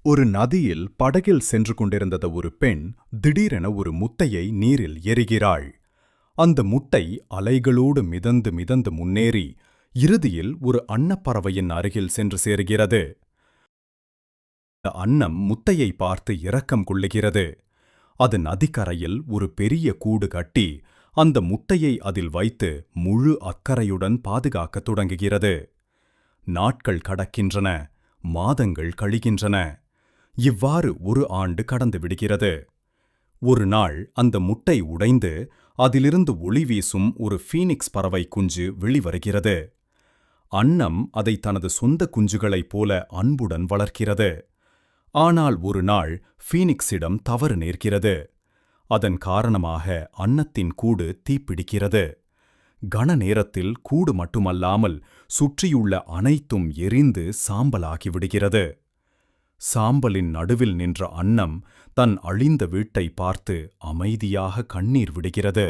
ஒரு நதியில் படகில் சென்று கொண்டிருந்த ஒரு பெண் திடீரென ஒரு முட்டையை நீரில் எறிகிறாள். அந்த முட்டை அலைகளோடு மிதந்து மிதந்து முன்னேறி இறுதியில் ஒரு அன்னப்பறவையின் அருகில் சென்று சேருகிறது. அந்த அன்னம் முட்டையை பார்த்து இரக்கம் கொள்ளுகிறது. அது நதிக்கரையில் ஒரு பெரிய கூடு கட்டி அந்த முட்டையை அதில் வைத்து முழு அக்கறையுடன் பாதுகாக்கத் தொடங்குகிறது. நாட்கள் கடக்கின்றன, மாதங்கள் கழிகின்றன. இவ்வாறு ஒரு ஆண்டு கடந்து விடுகிறது. ஒரு நாள் அந்த முட்டை உடைந்து அதிலிருந்து ஒளி வீசும் ஒரு ஃபீனிக்ஸ் பறவை குஞ்சு வெளிவருகிறது. அன்னம் அதை தனது சொந்த குஞ்சுகளைப் போல அன்புடன் வளர்க்கிறது. ஆனால் ஒரு நாள் ஃபீனிக்ஸிடம் தவறு நேர்கிறது. அதன் காரணமாக அன்னத்தின் கூடு தீப்பிடிக்கிறது. கன நேரத்தில் கூடு மட்டுமல்லாமல் சுற்றியுள்ள அனைத்தும் எரிந்து சாம்பலாகிவிடுகிறது. சாம்பலின் நடுவில் நின்ற அன்னம் தன் அழிந்த வீட்டை பார்த்து அமைதியாக கண்ணீர் விடுகிறது.